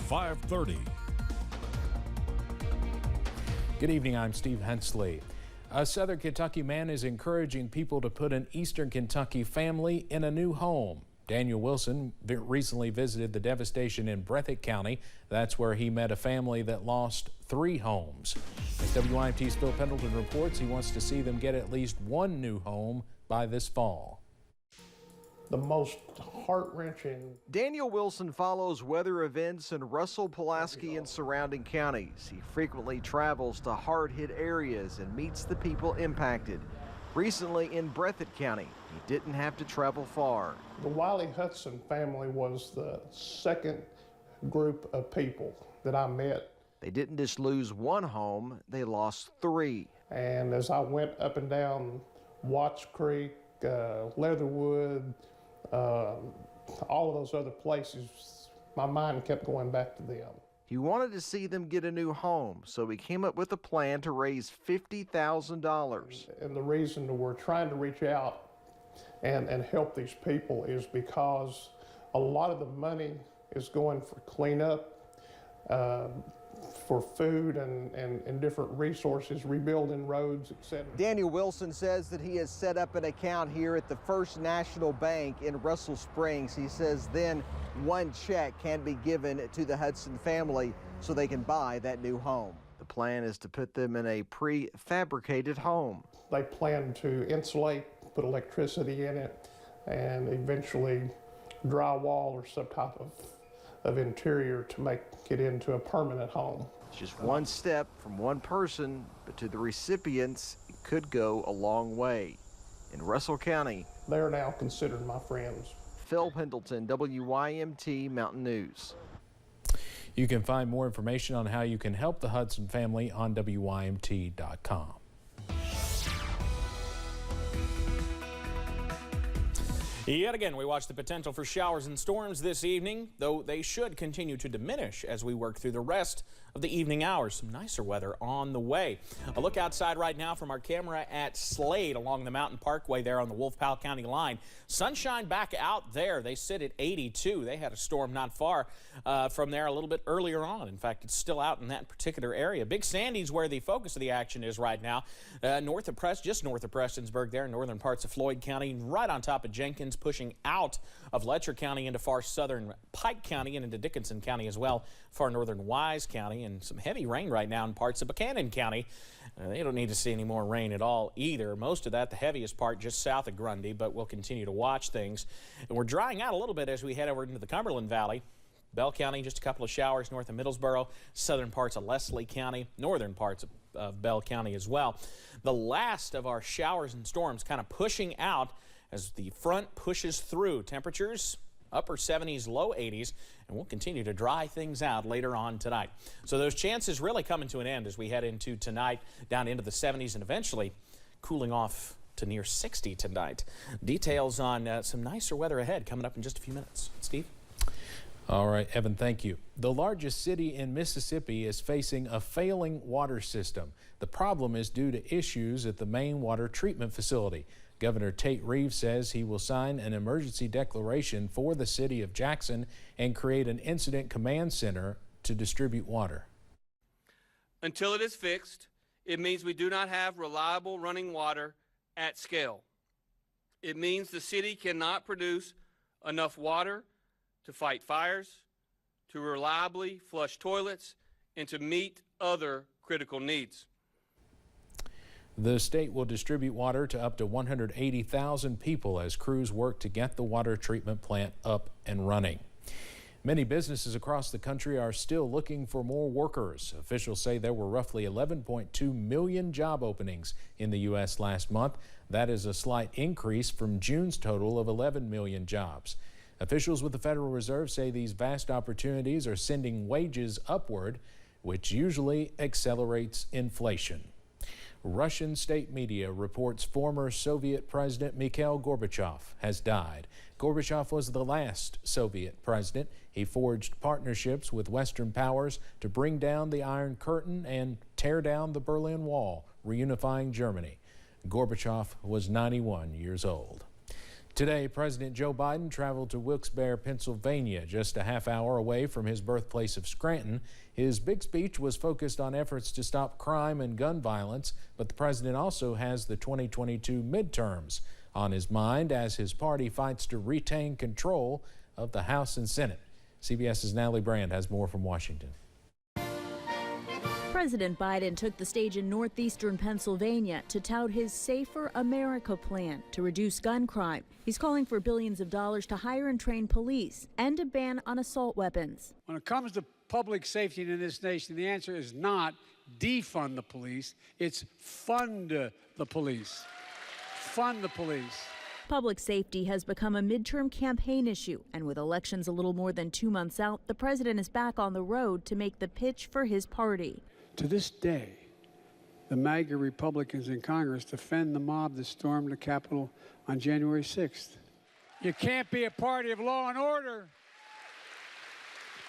5:30. Good evening, I'm Steve Hensley. A Southern Kentucky man is encouraging people to put an Eastern Kentucky family in a new home. Daniel Wilson recently visited the devastation in Breathitt County. That's where he met a family that lost 3 homes. As WYMT's Phil Pendleton reports, he wants to see them get at least one new home by this fall. The most heart-wrenching. Daniel Wilson follows weather events in Russell, Pulaski, and surrounding counties. He frequently travels to hard-hit areas and meets the people impacted. Recently in Breathitt County, he didn't have to travel far. The Wiley Hudson family was the second group of people that I met. They didn't just lose one home, they lost 3. And as I went up and down Watts Creek, Leatherwood, all of those other places, my mind kept going back to them. He wanted to see them get a new home, so he came up with a plan to raise $50,000. And the reason that we're trying to reach out and help these people is because a lot of the money is going for cleanup, for food and different resources, rebuilding roads, etc. Daniel Wilson says that he has set up an account here at the First National Bank in Russell Springs. He says then one check can be given to the Hudson family so they can buy that new home. The plan is to put them in a prefabricated home. They plan to insulate, put electricity in it, and eventually drywall or some type of interior to make it into a permanent home. It's just one step from one person, but to the recipients, it could go a long way. In Russell County, they are now considered my friends. Phil Pendleton, WYMT Mountain News. You can find more information on how you can help the Hudson family on WYMT.com. Yet again, we watch the potential for showers and storms this evening, though they should continue to diminish as we work through the rest of the evening hours. Some nicer weather on the way. A look outside right now from our camera at Slade along the Mountain Parkway there on the Wolf-Powell County line. Sunshine back out there. They sit at 82. They had a storm not far from there a little bit earlier on. In fact, it's still out in that particular area. Big Sandy's where the focus of the action is right now. Just north of Prestonsburg there in northern parts of Floyd County, right on top of Jenkins, pushing out of Letcher County into far southern Pike County and into Dickinson County as well, far northern Wise County, and some heavy rain right now in parts of Buchanan County. They don't need to see any more rain at all either. Most of that, the heaviest part, just south of Grundy, but we'll continue to watch things. And we're drying out a little bit as we head over into the Cumberland Valley. Bell County, just a couple of showers north of Middlesboro, southern parts of Leslie County, northern parts of Bell County as well. The last of our showers and storms kind of pushing out as the front pushes through. Temperatures upper 70s, low 80s, and we'll continue to dry things out later on tonight. So those chances really coming to an end as we head into tonight, down into the 70s and eventually cooling off to near 60 tonight. Details on some nicer weather ahead coming up in just a few minutes. Steve? All right, Evan, thank you. The largest city in Mississippi is facing a failing water system. The problem is due to issues at the main water treatment facility. Governor Tate Reeves says he will sign an emergency declaration for the city of Jackson and create an incident command center to distribute water. Until it is fixed, it means we do not have reliable running water at scale. It means the city cannot produce enough water to fight fires, to reliably flush toilets, and to meet other critical needs. The state will distribute water to up to 180,000 people as crews work to get the water treatment plant up and running. Many businesses across the country are still looking for more workers. Officials say there were roughly 11.2 million job openings in the U.S. last month. That is a slight increase from June's total of 11 million jobs. Officials with the Federal Reserve say these vast opportunities are sending wages upward, which usually accelerates inflation. Russian state media reports former Soviet President Mikhail Gorbachev has died. Gorbachev was the last Soviet president. He forged partnerships with Western powers to bring down the Iron Curtain and tear down the Berlin Wall, reunifying Germany. Gorbachev was 91 years old. Today, President Joe Biden traveled to Wilkes-Barre, Pennsylvania, just a half hour away from his birthplace of Scranton. His big speech was focused on efforts to stop crime and gun violence, but the president also has the 2022 midterms on his mind as his party fights to retain control of the House and Senate. CBS's Natalie Brand has more from Washington. President Biden took the stage in northeastern Pennsylvania to tout his Safer America plan to reduce gun crime. He's calling for billions of dollars to hire and train police and a ban on assault weapons. When it comes to public safety in this nation, the answer is not defund the police, it's fund the police. Fund the police. Public safety has become a midterm campaign issue, and with elections a little more than 2 months out, the president is back on the road to make the pitch for his party. To this day, the MAGA Republicans in Congress defend the mob that stormed the Capitol on January 6th. You can't be a party of law and order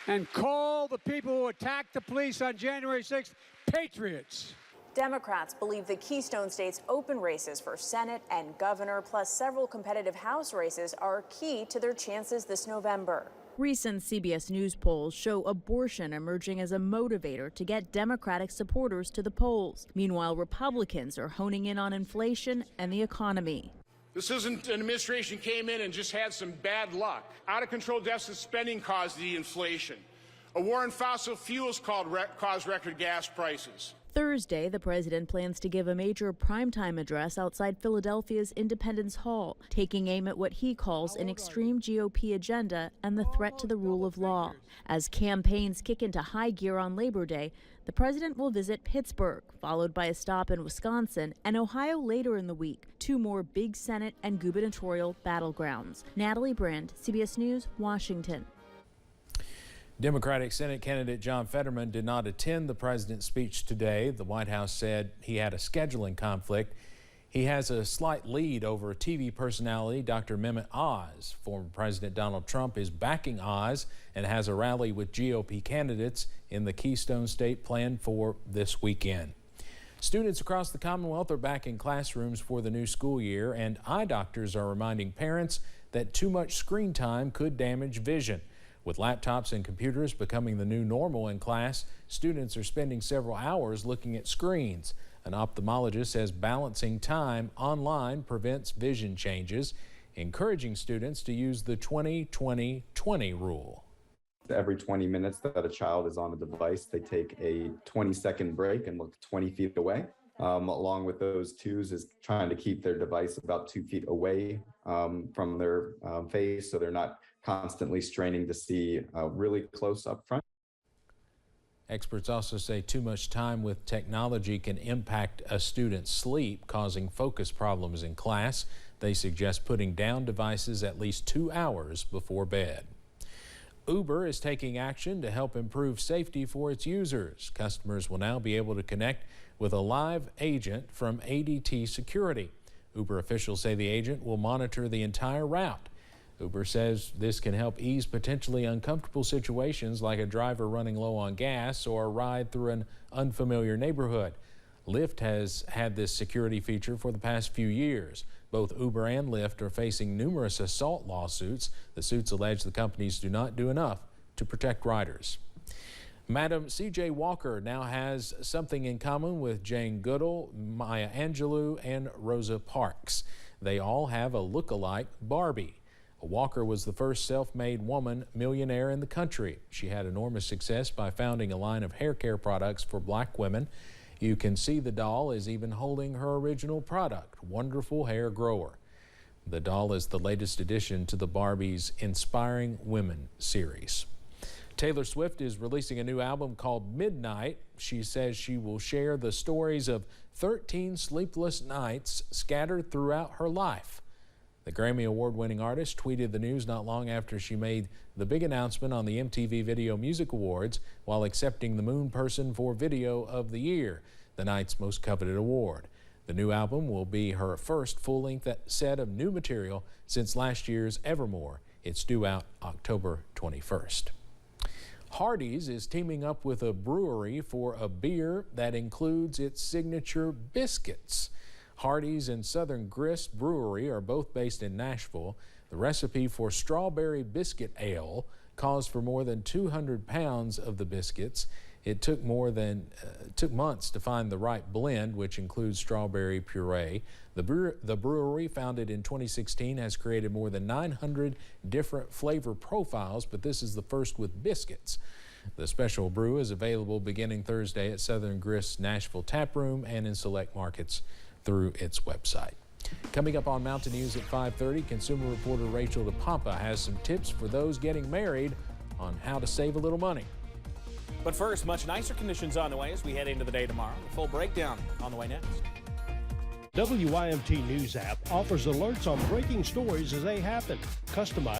and call the people who attacked the police on January 6th patriots. Democrats believe the Keystone State's open races for Senate and governor, plus several competitive House races, are key to their chances this November. Recent CBS News polls show abortion emerging as a motivator to get Democratic supporters to the polls. Meanwhile, Republicans are honing in on inflation and the economy. This isn't an administration came in and just had some bad luck. Out-of-control deficit spending caused the inflation. A war on fossil fuels caused record gas prices. Thursday, the president plans to give a major primetime address outside Philadelphia's Independence Hall, taking aim at what he calls an extreme GOP agenda and the threat to the rule of law. As campaigns kick into high gear on Labor Day, the president will visit Pittsburgh, followed by a stop in Wisconsin and Ohio later in the week, two more big Senate and gubernatorial battlegrounds. Natalie Brand, CBS News, Washington. Democratic Senate candidate John Fetterman did not attend the president's speech today. The White House said he had a scheduling conflict. He has a slight lead over TV personality Dr. Mehmet Oz. Former President Donald Trump is backing Oz and has a rally with GOP candidates in the Keystone State planned for this weekend. Students across the Commonwealth are back in classrooms for the new school year, and eye doctors are reminding parents that too much screen time could damage vision. With laptops and computers becoming the new normal in class, students are spending several hours looking at screens. An ophthalmologist says balancing time online prevents vision changes, encouraging students to use the 20-20-20 rule. Every 20 minutes that a child is on a device, they take a 20-second break and look 20 feet away. Along with those twos is trying to keep their device about 2 feet away from their face, so they're not constantly straining to see really close up front. Experts also say too much time with technology can impact a student's sleep, causing focus problems in class. They suggest putting down devices at least 2 hours before bed. Uber is taking action to help improve safety for its users. Customers will now be able to connect with a live agent from ADT Security. Uber officials say the agent will monitor the entire route. Uber says this can help ease potentially uncomfortable situations like a driver running low on gas or a ride through an unfamiliar neighborhood. Lyft has had this security feature for the past few years. Both Uber and Lyft are facing numerous assault lawsuits. The suits allege the companies do not do enough to protect riders. Madam C.J. Walker now has something in common with Jane Goodall, Maya Angelou, and Rosa Parks. They all have a look-alike Barbie. Walker was the first self-made woman millionaire in the country. She had enormous success by founding a line of hair care products for black women. You can see the doll is even holding her original product, Wonderful Hair Grower. The doll is the latest addition to the Barbie's Inspiring Women series. Taylor Swift is releasing a new album called Midnight. She says she will share the stories of 13 sleepless nights scattered throughout her life. The Grammy Award-winning artist tweeted the news not long after she made the big announcement on the MTV Video Music Awards while accepting the Moon Person for Video of the Year, the night's most coveted award. The new album will be her first full-length set of new material since last year's Evermore. It's due out October 21st. Hardee's is teaming up with a brewery for a beer that includes its signature biscuits. Hardee's and Southern Grist Brewery are both based in Nashville. The recipe for strawberry biscuit ale calls for more than 200 pounds of the biscuits. It took months to find the right blend, which includes strawberry puree. The brewery, founded in 2016, has created more than 900 different flavor profiles, but this is the first with biscuits. The special brew is available beginning Thursday at Southern Grist's Nashville Tap Room and in select markets through its website. Coming up on Mountain News at 5:30, consumer reporter Rachel DePompa has some tips for those getting married on how to save a little money. But first, much nicer conditions on the way as we head into the day tomorrow. The full breakdown on the way next. WYMT News app offers alerts on breaking stories as they happen. Customized